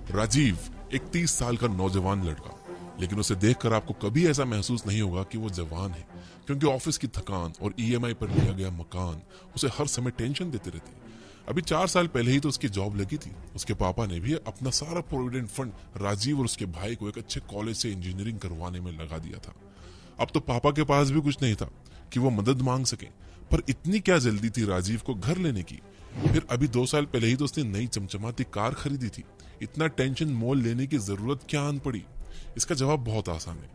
राजीव एक 30 साल का नौजवान लड़का, लेकिन उसे देखकर आपको कभी ऐसा महसूस नहीं होगा कि वो जवान है, क्योंकि ऑफिस की थकान और ईएमआई पर लिया गया मकान उसे हर समय टेंशन देते रहते हैं। अभी 4 साल पहले ही तो उसकी जॉब लगी थी। उसके पापा ने भी अपना सारा प्रोविडेंट फंड राजीव और उसके भाई को एक अच्छे कॉलेज से इंजीनियरिंग करवाने में लगा दिया था। अब तो पापा के पास भी कुछ नहीं था कि वो मदद मांग सके, पर इतनी क्या जल्दी थी राजीव को घर लेने की। फिर अभी 2 साल पहले ही तो उसने नई चमचमाती कार खरीदी थी। इतना टेंशन मोल लेने की जरूरत क्या आन पड़ी? इसका जवाब बहुत आसान है।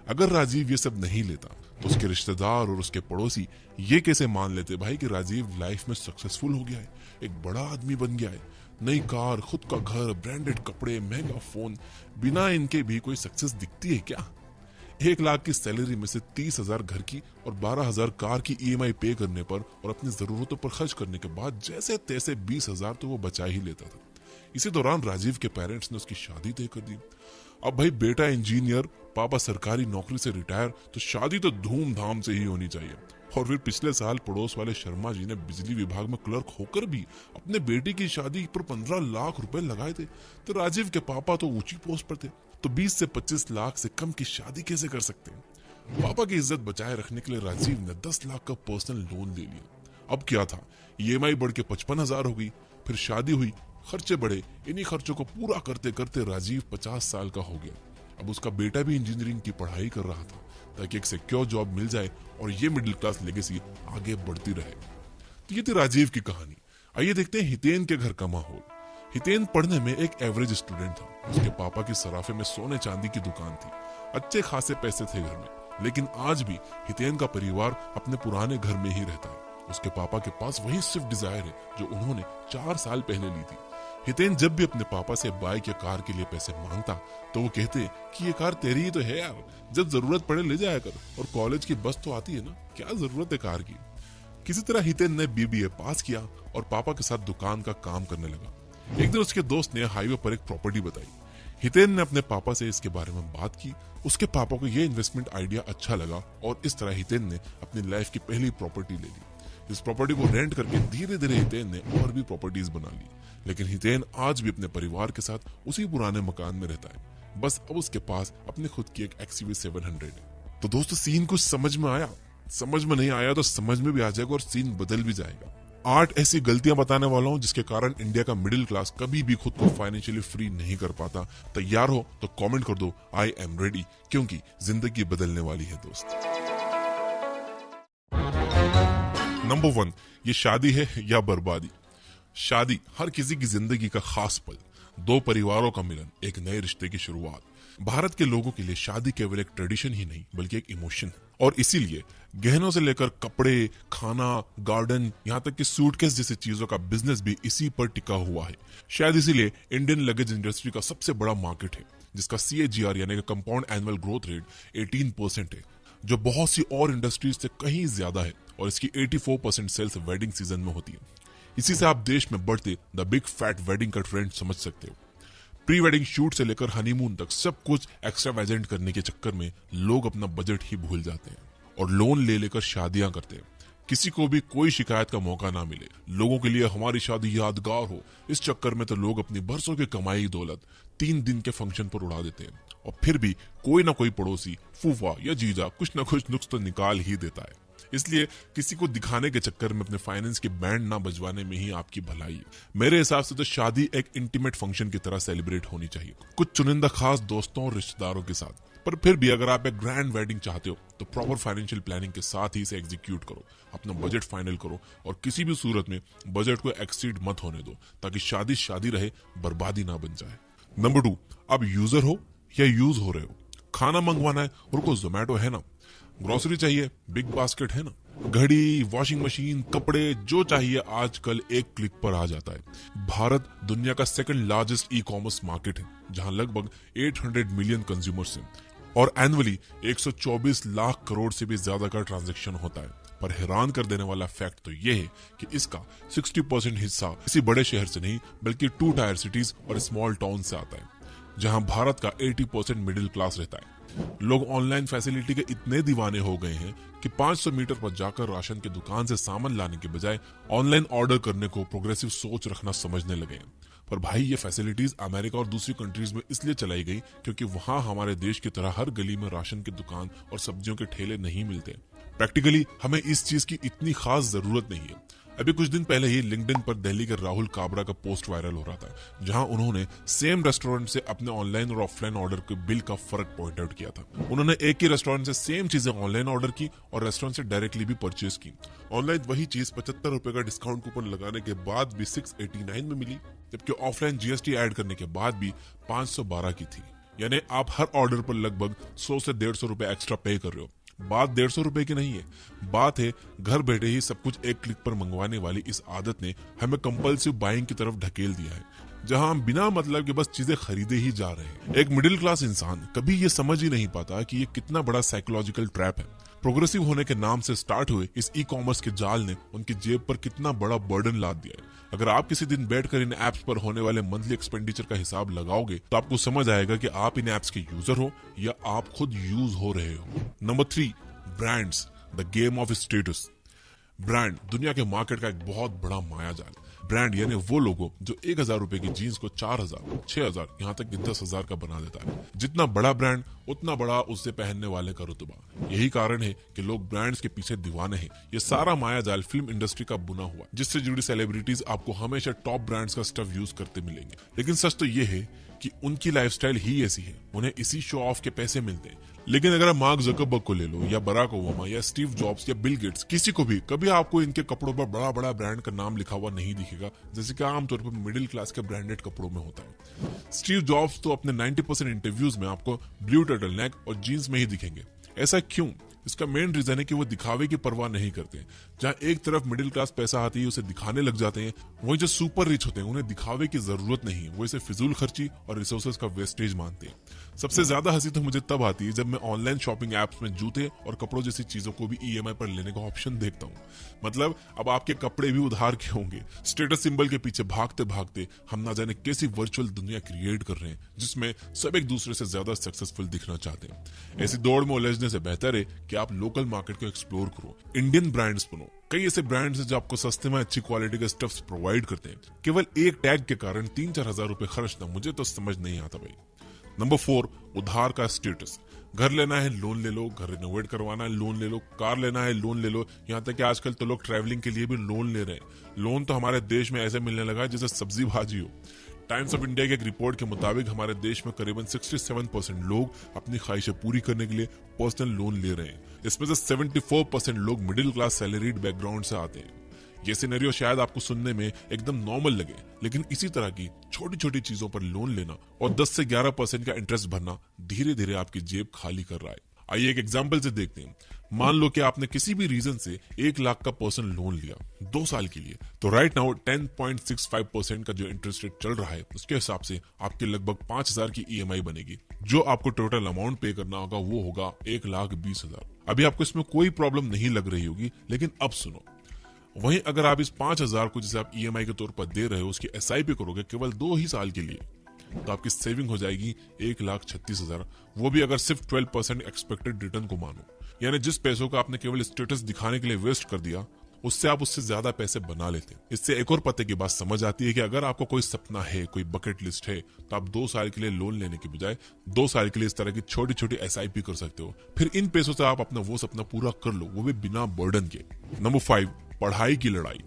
अगर राजीव ये सब नहीं लेता तो उसके रिश्तेदार और उसके पड़ोसी ये कैसे मान लेते भाई कि राजीव लाइफ में सक्सेसफुल हो गया है, एक बड़ा आदमी बन गया है। नई कार, खुद का घर, ब्रांडेड कपड़े, महंगा फोन, बिना इनके भी कोई सक्सेस दिखती है क्या? 1 लाख की सैलरी में से 30,000 घर की और 12,000 कार की ईएमआई पे करने पर और अपनी जरूरतों पर खर्च करने के बाद जैसे तैसे 20,000 तो वो बचा ही लेता था। इसी दौरान राजीव के पेरेंट्स ने उसकी शादी तय कर दी। अब भाई बेटा इंजीनियर, पापा सरकारी नौकरी से रिटायर, तो शादी तो धूमधाम से ही होनी चाहिए। और फिर पिछले साल पड़ोस वाले शर्मा जी ने बिजली विभाग में क्लर्क होकर भी अपने बेटे की शादी पर 15 लाख रुपए लगाए थे। तो राजीव के पापा तो ऊंची पोस्ट पर थे, तो 20 से 25 लाख से कम की शादी कैसे कर सकते हैं? पापा की इज्जत बचाए रखने के लिए राजीव ने 10 लाख का पर्सनल लोन ले लिया। अब क्या था, ईएमआई बढ़ के 55,000 हो गई। फिर शादी हुई, खर्चे बढ़े। इन्हीं खर्चों को पूरा करते करते राजीव 50 साल का हो गया। अब उसका बेटा भी इंजीनियरिंग की पढ़ाई कर रहा था ताकि एक सिक्योर जॉब मिल जाए और ये मिडिल क्लास लेगेसी आगे बढ़ती रहे। तो ये थी राजीव की कहानी। आइए देखते हैं हितेन के घर का माहौल। हितेन पढ़ने में एक एवरेज स्टूडेंट था। उसके पापा की सराफे में सोने चांदी की दुकान थी। अच्छे खासे पैसे थे घर में, लेकिन आज भी हितेन का परिवार अपने पुराने घर में ही रहता है। उसके पापा के पास वही स्विफ्ट डिजायर है जो उन्होंने 4 साल पहले ली थी। हितेन जब भी अपने पापा से बाइक या कार के लिए पैसे मांगता तो वो कहते कि ये कार तेरी ही तो है यार, जब जरूरत पड़े ले जाया कर, और कॉलेज की बस तो आती है ना, क्या जरूरत है कार की। किसी तरह हितेन ने बीबीए पास किया और पापा के साथ दुकान का काम करने लगा। एक दिन उसके दोस्त ने हाईवे पर एक प्रॉपर्टी बताई। हितेन ने अपने पापा से इसके बारे में बात की। उसके पापा को यह इन्वेस्टमेंट आइडिया अच्छा लगा और इस तरह हितेन ने अपनी लाइफ की पहली प्रॉपर्टी ले ली। इस प्रॉपर्टी को रेंट करके धीरे धीरे हितेन ने और भी प्रॉपर्टीज बना ली। लेकिन हितेन आज भी अपने परिवार के साथ उसी पुराने मकान में रहता है, बस अब उसके पास अपनी खुद की एक XUV 700 है। तो दोस्तों, सीन कुछ समझ में आया? समझ में नहीं आया तो समझ में भी आ जाएगा और सीन बदल भी जाएगा। 8 ऐसी गलतियां बताने वाला हूं जिसके कारण इंडिया का मिडिल क्लास कभी भी खुद को फाइनेंशियली फ्री नहीं कर पाता। तैयार हो तो कमेंट कर दो आई एम रेडी, क्योंकि जिंदगी बदलने वाली है दोस्त। नंबर 1, ये शादी है या बर्बादी? शादी हर किसी की जिंदगी का खास पल, 2 परिवारों का मिलन, एक नए रिश्ते की शुरुआत। भारत के लोगों के लिए शादी केवल एक ट्रेडिशन ही नहीं बल्कि एक इमोशन है। और इसीलिए गहनों से लेकर कपड़े, खाना, गार्डन, यहाँ तक कि सूटकेस जैसी चीजों का बिजनेस भी इसी पर टिका हुआ है। शायद इसीलिए इंडियन लगेज इंडस्ट्री का सबसे बड़ा मार्केट है, जिसका CAGR यानी कि कंपाउंड एनुअल ग्रोथ रेट 18% है, जो बहुत सी और इंडस्ट्रीज से कहीं ज्यादा है। और इसकी 84% सेल्स वेडिंग सीजन में होती है। इसी से आप देश में बढ़ते द बिग फैट वेडिंग का ट्रेंड समझ सकते हो। प्री वेडिंग शूट से लेकर हनीमून तक सब कुछ एक्स्ट्रावेजेंट करने के चक्कर में लोग अपना बजट ही भूल जाते हैं और लोन ले लेकर शादियां करते हैं। किसी को भी कोई शिकायत का मौका ना मिले, लोगों के लिए हमारी शादी यादगार हो, इस चक्कर में तो लोग अपनी बरसों की कमाई दौलत 3 दिन के फंक्शन पर उड़ा देते हैं। और फिर भी कोई ना कोई पड़ोसी, फूफा या जीजा कुछ ना कुछ नुक्स तो निकाल ही देता है। इसलिए किसी को दिखाने के चक्कर में अपने फाइनेंस के बैंड ना बजवाने में ही आपकी भलाई है। मेरे हिसाब से तो शादी एक इंटीमेट फंक्शन की तरह सेलिब्रेट होनी चाहिए, कुछ चुनिंदा खास दोस्तों और रिश्तेदारों के साथ। पर फिर भी अगर आप एक ग्रैंड वेडिंग चाहते हो तो प्रॉपर फाइनेंशियल प्लानिंग के साथ ही इसे एग्जीक्यूट करो, अपना बजट फाइनल करो और किसी भी सूरत में बजट को एक्सीड मत होने दो, ताकि शादी शादी रहे, बर्बादी ना बन जाए। नंबर 2, आप यूजर हो या यूज हो रहे हो? खाना मंगवाना है, रुको जोमैटो है ना। ग्रोसरी चाहिए, बिग बास्केट है ना। घड़ी, वॉशिंग मशीन, कपड़े, जो चाहिए आजकल एक क्लिक पर आ जाता है। भारत दुनिया का 2nd लार्जेस्ट ई-कॉमर्स मार्केट है, जहां लगभग 800 मिलियन कंज्यूमर्स हैं और एनुअली 124 लाख करोड़ से भी ज्यादा का ट्रांजैक्शन होता है। पर हैरान कर देने वाला फैक्ट तो यह है कि इसका 60% हिस्सा किसी बड़े शहर से नहीं बल्कि 2 टायर सिटीज और स्मॉल टाउन से आता है, जहां भारत का 80% मिडिल क्लास रहता है। लोग ऑनलाइन फैसिलिटी के इतने दीवाने हो गए हैं कि 500 मीटर पर जाकर राशन की दुकान से सामान लाने के बजाय ऑनलाइन ऑर्डर करने को प्रोग्रेसिव सोच रखना समझने लगे हैं। पर भाई ये फैसिलिटीज अमेरिका और दूसरी कंट्रीज में इसलिए चलाई गई क्योंकि वहां हमारे देश की तरह हर गली में राशन की दुकान और सब्जियों के ठेले नहीं मिलते। प्रैक्टिकली हमें इस चीज की इतनी खास जरूरत नहीं है। अभी कुछ दिन पहले ही लिंक्डइन पर दिल्ली के राहुल काबरा का पोस्ट वायरल हो रहा था, जहां उन्होंने सेम रेस्टोरेंट से अपने ऑनलाइन और ऑफलाइन ऑर्डर के बिल का फर्क पॉइंट आउट किया था। उन्होंने एक ही रेस्टोरेंट से सेम चीजें ऑनलाइन ऑर्डर की और रेस्टोरेंट से डायरेक्टली भी परचेज की। ऑनलाइन वही चीज 75 रुपए का डिस्काउंट कूपन लगाने के बाद भी 689 में मिली, जबकि ऑफलाइन जीएसटी ऐड करने के बाद भी 512 की थी। यानी आप हर ऑर्डर पर लगभग 100 से 150 रुपए एक्स्ट्रा पे कर रहे हो। बात 150 रुपए की नहीं है, बात है घर बैठे ही सब कुछ एक क्लिक पर मंगवाने वाली इस आदत ने हमें कंपल्सिव बाइंग की तरफ ढकेल दिया है, जहां हम बिना मतलब के बस चीजें खरीदे ही जा रहे हैं। एक मिडिल क्लास इंसान कभी ये समझ ही नहीं पाता कि ये कितना बड़ा साइकोलॉजिकल ट्रैप है। प्रोग्रेसिव होने के नाम से स्टार्ट हुए इस ई कॉमर्स के जाल ने उनकी जेब पर कितना बड़ा बर्डन लाद दिया है। अगर आप किसी दिन बैठकर इन एप्स पर होने वाले मंथली एक्सपेंडिचर का हिसाब लगाओगे तो आपको समझ आएगा कि आप इन एप्स के यूजर हो या आप खुद यूज हो रहे हो। Number 3, brands, the game of status. Brand दुनिया के मार्केट का एक बहुत बड़ा मायाजाल। ब्रांड यानी वो लोगो जो 1000 रुपए की जीन्स को 4000, 6000, यहाँ तक कि 10,000 का बना देता है। जितना बड़ा ब्रांड उतना बड़ा उससे पहनने वाले का रुतबा। यही कारण है कि लोग ब्रांड्स के पीछे दीवाने हैं। ये सारा मायाजाल फिल्म इंडस्ट्री का बुना हुआ, जिससे जुड़ी सेलिब्रिटीज आपको हमेशा टॉप ब्रांड्स का स्टफ यूज करते मिलेंगे। लेकिन सच तो ये है कि उनकी लाइफस्टाइल ही ऐसी है, उन्हें इसी शो ऑफ के पैसे मिलते हैं। लेकिन अगर आप मार्क ज़करबर्ग को ले लो या बराक ओबामा या स्टीव जॉब्स या बिल गेट्स, किसी को भी कभी आपको इनके कपड़ों पर बड़ा बड़ा ब्रांड का नाम लिखा हुआ नहीं दिखेगा, जैसे कि आमतौर पर मिडिल क्लास के ब्रांडेड कपड़ों में होता है। स्टीव जॉब्स तो अपने 90% इंटरव्यूज में आपको ब्लू टर्टल नेक और जीन्स में ही दिखेंगे। ऐसा क्यों? इसका मेन रीजन है कि वो दिखावे की परवाह नहीं करते। जहां एक तरफ मिडिल क्लास पैसा आती है उसे दिखाने लग जाते हैं, वहीं जो सुपर रिच होते हैं उन्हें दिखावे की जरूरत नहीं, वो इसे फिजूल खर्ची और रिसोर्सेज का वेस्टेज मानते हैं। सबसे ज्यादा हंसी तो मुझे तब आती है जब मैं ऑनलाइन शॉपिंग एप्स में जूते और कपड़ों जैसी चीजों को भी ईएमआई पर लेने का ऑप्शन देखता हूँ। मतलब अब आपके कपड़े भी उधार के होंगे। स्टेटस सिंबल के पीछे भागते भागते हम ना जाने कैसी वर्चुअल दुनिया क्रिएट कर रहे हैं जिसमें सब एक दूसरे से ज्यादा सक्सेसफुल दिखना चाहते हैं। ऐसी दौड़ में उलझने से बेहतर है कि आप लोकल मार्केट को एक्सप्लोर करो, इंडियन ब्रांड्स बनो। कई ऐसे ब्रांड्स हैं जो आपको सस्ते में अच्छी क्वालिटी के स्टफ्स प्रोवाइड करते हैं। केवल एक टैग के कारण 3-4 हजार रुपए खर्चना मुझे तो समझ नहीं आता भाई। नंबर 4, उधार का स्टेटस। घर लेना है लोन ले लो, घर रिनोवेट करवाना है लोन ले लो, कार लेना है लोन ले लो, यहाँ तक कि आजकल तो लोग ट्रैवलिंग के लिए भी लोन ले रहे हैं। लोन तो हमारे देश में ऐसे मिलने लगा है जैसे सब्जी भाजी हो। टाइम्स ऑफ इंडिया की एक रिपोर्ट के मुताबिक हमारे देश में करीबन 67% लोग अपनी ख्वाहिशें पूरी करने के लिए पर्सनल लोन ले रहे हैं। इसमें से 74% लोग मिडिल क्लास सैलरीड बैकग्राउंड से आते हैं। ये सिनेरियो शायद आपको सुनने में एकदम नॉर्मल लगे, लेकिन इसी तरह की छोटी छोटी चीजों पर लोन लेना और 10 से 11% का इंटरेस्ट भरना धीरे धीरे आपकी जेब खाली कर रहा है। आइए एक एग्जांपल से देखते हैं। मान लो कि आपने किसी भी रीजन से 1 लाख का पर्सनल लोन लिया 2 साल के लिए, तो राइट नाउ 10.65% का जो इंटरेस्ट रेट चल रहा है उसके हिसाब से आपके लगभग 5,000 की ईएमआई बनेगी। जो आपको टोटल अमाउंट पे करना होगा वो होगा 1,20,000। अभी आपको इसमें कोई प्रॉब्लम नहीं लग रही होगी, लेकिन अब सुनो। वहीं अगर आप इस 5,000 को जिसे आप ईएमआई के तौर पर दे रहे हो उसकी एसआईपी करोगे केवल 2 ही साल के लिए, तो आपकी सेविंग हो जाएगी 1,36,000। वो भी अगर सिर्फ 12% एक्सपेक्टेड रिटर्न को मानो। यानी जिस पैसों का आपने केवल स्टेटस दिखाने के लिए वेस्ट कर दिया, उससे आप उससे ज्यादा पैसे बना लेते। इससे एक और पते की बात समझ आती है कि अगर आपको कोई सपना है, कोई बकेट लिस्ट है, तो आप 2 साल के लिए लोन लेने के बजाय 2 साल के लिए इस तरह की छोटी छोटी एसआईपी कर सकते हो। फिर इन पैसों से आप अपना वो सपना पूरा कर लो, वो भी बिना बर्डन के। नंबर 5, पढ़ाई की लड़ाई।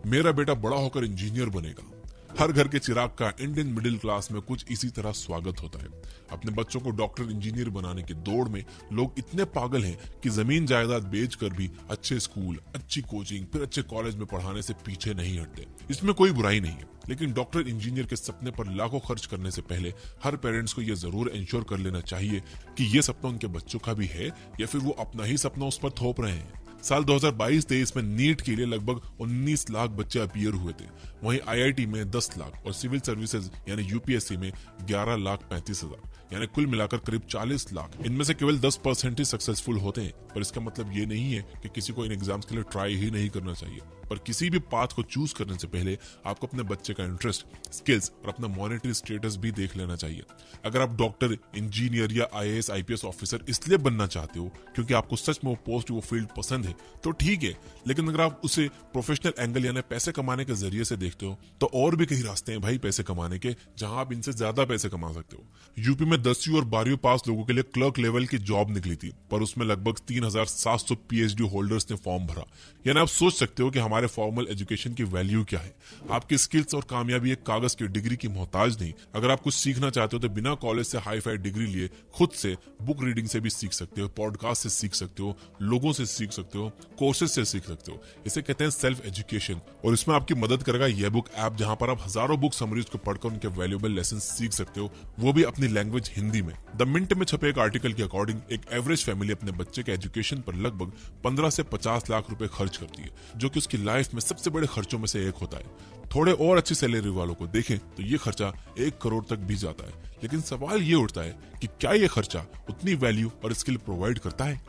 मेरा बेटा बड़ा होकर इंजीनियर बनेगा। हर घर के चिराग का इंडियन मिडिल क्लास में कुछ इसी तरह स्वागत होता है। अपने बच्चों को डॉक्टर इंजीनियर बनाने की दौड़ में लोग इतने पागल हैं कि जमीन जायदाद बेचकर भी अच्छे स्कूल, अच्छी कोचिंग, फिर अच्छे कॉलेज में पढ़ाने से पीछे नहीं हटते। इसमें कोई बुराई नहीं है, लेकिन डॉक्टर इंजीनियर के सपने पर लाखों खर्च करने से पहले हर पेरेंट्स को यह जरूर इंश्योर कर लेना चाहिए कि यह सपना उनके बच्चों का भी है या फिर वो अपना ही सपना उस पर थोप रहे हैं। साल 2022-23 में नीट के लिए लगभग 19 लाख बच्चे अपीयर हुए थे। वहीं आईआईटी में 10 लाख और सिविल सर्विसेज यानी यूपीएससी में 11,35,000, यानी कुल मिलाकर करीब 40 लाख। इनमें से केवल 10% ही सक्सेसफुल होते हैं, पर इसका मतलब ये नहीं है कि किसी को इन एग्जाम्स के लिए ट्राई ही नहीं करना चाहिए। पर किसी भी पाथ को चूज करने से पहले आपको अपने बच्चे का इंटरेस्ट, स्किल्स और अपना मॉनेटरी स्टेटस भी देख लेना चाहिए। अगर आप डॉक्टर, इंजीनियर या IAS IPS ऑफिसर इसलिए बनना चाहते हो क्योंकि आपको सच में वो पोस्ट, वो फील्ड पसंद है तो ठीक है, लेकिन अगर आप उसे प्रोफेशनल एंगल यानी पैसे कमाने के जरिए से देखते हो तो और भी कई रास्ते हैं भाई पैसे कमाने के, जहां आप इनसे ज्यादा पैसे कमा सकते हो। यूपी में 10वीं और 12वीं पास लोगों के लिए क्लर्क लेवल की जॉब निकली थी, पर उसमें लगभग 3700 PhD होल्डर्स ने फॉर्म भरा। यानी आप सोच सकते हो कि हमारे फॉर्मल एजुकेशन की वैल्यू क्या है। आपकी स्किल्स और कामयाबी एक कागज की डिग्री की मोहताज नहीं। अगर आप कुछ सीखना चाहते हो तो बिना कॉलेज से हाई फाई डिग्री लिए खुद से बुक रीडिंग से भी सीख सकते हो, पॉडकास्ट से सीख सकते हो, लोगों से सीख सकते हो, कोर्सेज से सीख सकते हो। इसे कहते हैं सेल्फ एजुकेशन, और इसमें आपकी मदद करेगा ये बुक ऐप, जहां पर आप हजारों बुक समरीज को पढ़कर उनके वैल्यूएबल लेसन सीख सकते हो, वो भी अपनी लैंग्वेज हिंदी में। द मिंट में छपे एक आर्टिकल के अकॉर्डिंग एक एवरेज फैमिली अपने बच्चे के एजुकेशन पर लगभग 15 से 50 लाख रुपए खर्च करती है, जो कि उसकी लाइफ में सबसे बड़े खर्चों में से एक होता है। थोड़े और अच्छी सैलरी वालों को देखें तो ये खर्चा 1 करोड़ तक भी जाता है। लेकिन सवाल ये उठता है कि क्या ये खर्चा उतनी वैल्यू और स्किल प्रोवाइड करता है?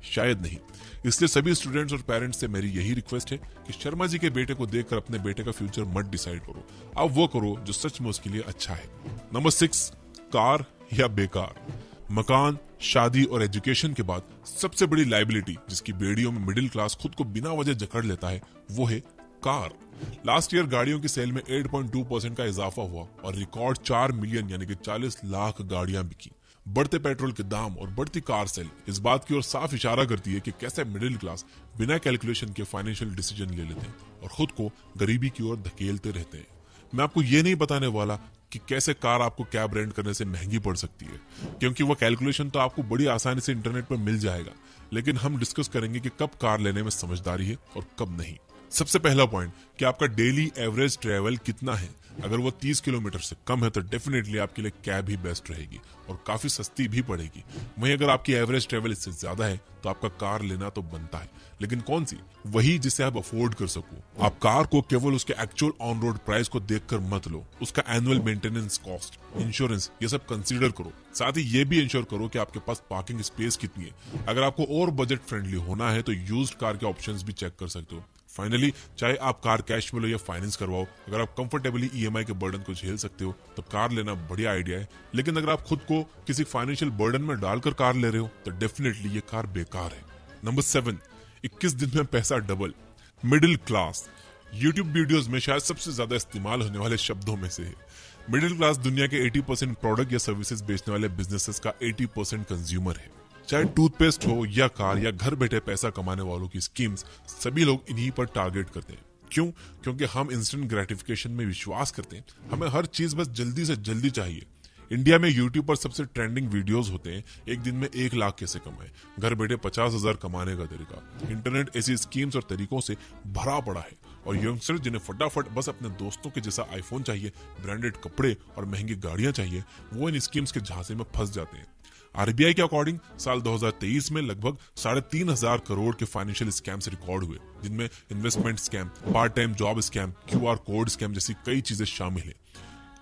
शायद नहीं। इसलिए सभी स्टूडेंट्स और पेरेंट्स से मेरी यही रिक्वेस्ट है कि शर्मा जी के बेटे को देखकर अपने बेटे का फ्यूचर मत डिसाइड करो, आप वो करो जो सच में उसके लिए अच्छा है। नंबर 6, कार या बेकार। मकान, शादी और एजुकेशन के बाद सबसे बड़ी लाइबिलिटी जिसकी बेड़ियों में मिडिल क्लास खुद को बिना वजह जकड़ लेता है वो है कार। लास्ट ईयर गाड़ियों की सेल में 8.2% का इजाफा हुआ और रिकॉर्ड 4 मिलियन यानी कि 40 लाख गाड़ियां बिकी। बढ़ते पेट्रोल के दाम और बढ़ती कार सेल इस बात की ओर साफ इशारा करती है कि कैसे मिडिल क्लास बिना कैलकुलेशन के फाइनेंशियल डिसीजन ले लेते हैं और खुद को गरीबी की ओर धकेलते रहते हैं। मैं आपको ये नहीं बताने वाला कि कैसे कार आपको कैब रेंट करने से महंगी पड़ सकती है, क्योंकि वो कैलकुलेशन तो आपको बड़ी आसानी से इंटरनेट पर मिल जाएगा। लेकिन हम डिस्कस करेंगे कि कब कार लेने में समझदारी है और कब नहीं। सबसे पहला पॉइंट कि आपका डेली एवरेज ट्रेवल कितना है। अगर वो 30 किलोमीटर से कम है तो डेफिनेटली आपके लिए कैब ही बेस्ट रहेगी और काफी सस्ती भी पड़ेगी। वहीं अगर आपकी एवरेज ट्रेवल इससे ज्यादा है तो आपका कार लेना तो बनता है, लेकिन कौन सी? वही जिसे आप अफोर्ड कर सको। आप कार को केवल उसके एक्चुअल ऑन रोड प्राइस को देखकर मत लो, उसका एनुअल मेंटेनेंस कॉस्ट, इंश्योरेंस, ये सब कंसीडर करो। साथ ही ये भी इंश्योर करो कि आपके पास पार्किंग स्पेस कितनी है। अगर आपको और बजट फ्रेंडली होना है तो यूज्ड कार के ऑप्शंस भी चेक कर सकते हो। फाइनली, चाहे आप कार कैश में लो या फाइनेंस करवाओ, अगर आप कंफर्टेबली EMI के बर्डन को झेल सकते हो तो कार लेना बढ़िया आइडिया है। लेकिन अगर आप खुद को किसी फाइनेंशियल बर्डन में डालकर कार ले रहे हो तो डेफिनेटली ये कार बेकार है। नंबर 7, 21 दिन में पैसा double. Middle class YouTube videos में शायद सबसे ज्यादा इस्तेमाल होने वाले शब्दों में से है। मिडिल क्लास दुनिया के 80% प्रोडक्ट या सर्विसेज बेचने वाले बिजनेसेस का 80% कंज्यूमर है। चाहे टूथपेस्ट हो या कार या घर बैठे पैसा कमाने वालों की स्कीम्स, सभी लोग इन्हीं पर टारगेट करते हैं। क्यों? क्योंकि हम इंस्टेंट ग्रेटिफिकेशन में विश्वास करते हैं। हमें हर चीज बस जल्दी से जल्दी चाहिए। इंडिया में यूट्यूब पर सबसे ट्रेंडिंग वीडियोस होते हैं एक दिन में 1 लाख कैसे कमाए, घर बैठे 50,000 कमाने का तरीका। इंटरनेट ऐसी स्कीम्स और तरीकों से भरा पड़ा है और यंगस्टर जिन्हें फटाफट बस अपने दोस्तों के जैसा आईफोन चाहिए, ब्रांडेड कपड़े और महंगी गाड़ियां चाहिए, वो इन स्कीम्स के झांसे में फंस जाते हैं। RBI के अकॉर्डिंग साल 2023 में लगभग 3,500 करोड़ के फाइनेंशियल स्कैम्स रिकॉर्ड हुए, जिनमें investment scam, part time job scam, QR code scam जैसी कई चीजें शामिल हैं।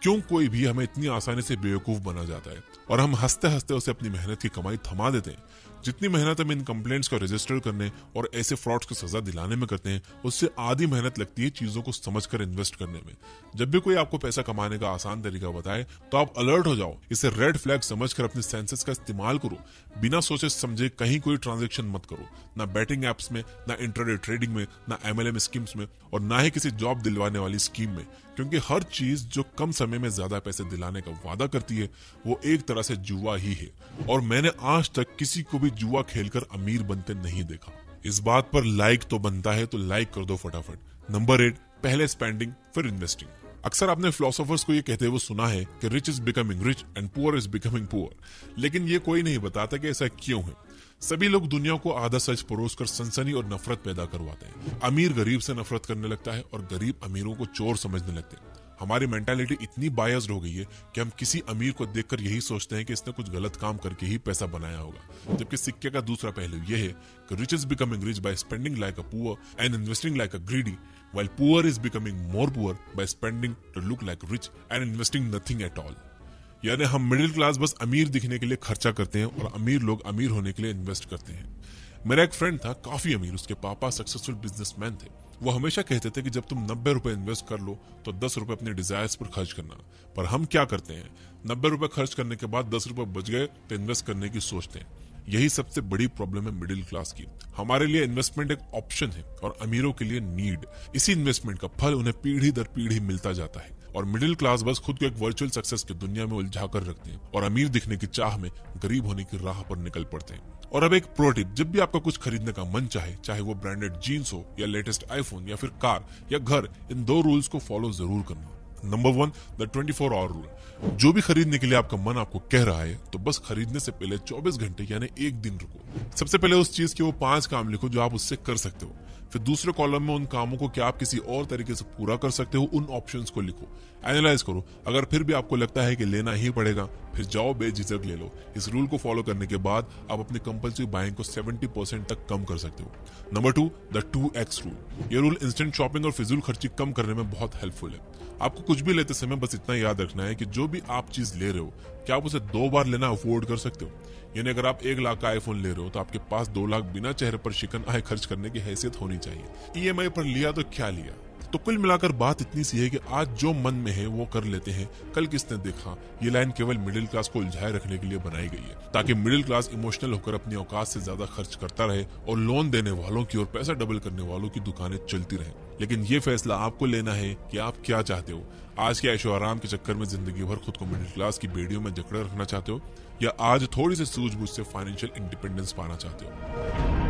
क्यों कोई भी हमें इतनी आसानी से बेवकूफ बना जाता है और हम हंसते हंसते उसे अपनी मेहनत की कमाई थमा देते हैं। जितनी मेहनत हम इन कंप्लेंट्स को रजिस्टर करने और ऐसे फ्रॉड्स को सजा दिलाने में करते हैं, उससे आधी मेहनत लगती है चीजों को समझकर इन्वेस्ट करने में। जब भी कोई आपको पैसा कमाने का आसान तरीका बताए तो आप अलर्ट हो जाओ, इसे रेड फ्लैग समझकर अपने सेंसेस का इस्तेमाल करो। बिना सोचे समझे कहीं कोई ट्रांजेक्शन मत करो, ना बैटिंग एप्स में, ना इंट्राडे ट्रेडिंग में, ना MLM स्कीम्स में और ना ही किसी जॉब दिलवाने वाली स्कीम में, क्योंकि हर चीज जो कम समय में ज्यादा पैसे दिलाने का वादा करती है वो एक तरह से जुआ ही है। और मैंने आज तक किसी को भी जुआ खेलकर अमीर बनते नहीं देखा। इस बात पर लाइक तो बनता है, तो लाइक कर दो फटाफट। नंबर 8, पहले स्पेंडिंग फिर इन्वेस्टिंग। अक्सर आपने फिलोसोफर्स को ये कहते हुए सुना है कि rich is becoming rich and poor is becoming poor, लेकिन ये कोई नहीं बताता कि ऐसा क्यों है। सभी लोग दुनिया को आधा सच परोसकर सनसनी और नफरत पैदा करवाते हैं। अमीर गरीब से नफरत करने लगता है और गरीब अमीरों को चोर समझने लगते हैं। हमारी मेंटालिटी इतनी बायस्ड हो गई है कि हम किसी अमीर को देखकर यही सोचते हैं कि इसने कुछ गलत काम करके ही पैसा बनाया होगा, जबकि सिक्के का दूसरा पहलू यह है कि rich is becoming rich by spending like a poor and investing like a greedy, while poor is becoming more poor by spending to look like rich and investing nothing at all। यानी हम middle class बस अमीर दिखने के लिए खर्चा करते हैं और अमीर लोग अमीर होने के लिए इन्वेस्ट करते हैं। मेरा एक फ्रेंड था काफी अमीर, उसके पापा सक्सेसफुल बिजनेसमैन थे। वो हमेशा कहते थे कि जब तुम 90 रुपए इन्वेस्ट कर लो तो 10 रुपए अपने डिजायर्स पर खर्च करना। पर हम क्या करते हैं, 90 रुपए खर्च करने के बाद 10 रुपए बच गए तो इन्वेस्ट करने की सोचते हैं। यही सबसे बड़ी प्रॉब्लम है मिडिल क्लास की। हमारे लिए इन्वेस्टमेंट एक ऑप्शन है और अमीरों के लिए नीड। इसी इन्वेस्टमेंट का फल उन्हें पीढ़ी दर पीढ़ी मिलता जाता है और मिडिल क्लास बस खुद को एक वर्चुअल सक्सेस की दुनिया में उलझा कर रखते हैं और अमीर दिखने की चाह में गरीब होने की राह पर निकल पड़ते हैं। और अब एक प्रो टिप, जब भी आपका कुछ खरीदने का मन चाहे वो ब्रांडेड जीन्स हो या लेटेस्ट आईफोन या फिर कार या घर, इन 2 रूल्स को फॉलो जरूर करना। Number 1, the 24 hour rule. जो भी खरीदने के लिए आपका मन आपको कह रहा है तो बस खरीदने से पहले 24 घंटे यानी 1 दिन रुको। सबसे पहले उस चीज के वो 5 काम लिखो जो आप उससे कर सकते हो। फिर दूसरे कॉलम में उन कामों को क्या आप किसी और तरीके से पूरा कर सकते हो, उन ऑप्शंस को लिखो। एनालाइज करो, अगर फिर भी आपको लगता है कि लेना ही पड़ेगा, फिर जाओ बेझिझक ले लो। इस रूल को फॉलो करने के बाद आप अपनी कंपल्सिव बाइंग को 70% तक कम कर सकते हो। Number 2, the 2x rule. ये रूल इंस्टेंट शॉपिंग और फिजूल खर्ची कम करने में बहुत हेल्पफुल है। आपको कुछ भी लेते समय बस इतना याद रखना है कि जो भी आप चीज ले रहे हो, क्या आप उसे 2 बार लेना अफोर्ड कर सकते हो। यानी अगर आप 1 लाख का आईफोन ले रहे हो तो आपके पास 2 लाख बिना चेहरे पर शिकन आए खर्च करने की हैसियत होनी चाहिए। ईएमआई पर लिया तो क्या लिया। तो कुल मिलाकर बात इतनी सी है कि आज जो मन में है वो कर लेते हैं, कल किसने देखा। ये लाइन केवल मिडिल क्लास को उलझाए रखने के लिए बनाई गई है ताकि मिडिल क्लास इमोशनल होकर अपनी औकात से ज्यादा खर्च करता रहे और लोन देने वालों की और पैसा डबल करने वालों की दुकानें चलती रहें। लेकिन ये फैसला आपको लेना है कि आप क्या चाहते हो। आज के ऐशो आराम के चक्कर में जिंदगी भर खुद को मिडिल क्लास की बेड़ियों में जकड़े रखना चाहते हो, या आज थोड़ी सी सूझबूझ से फाइनेंशियल इंडिपेंडेंस पाना चाहते हो।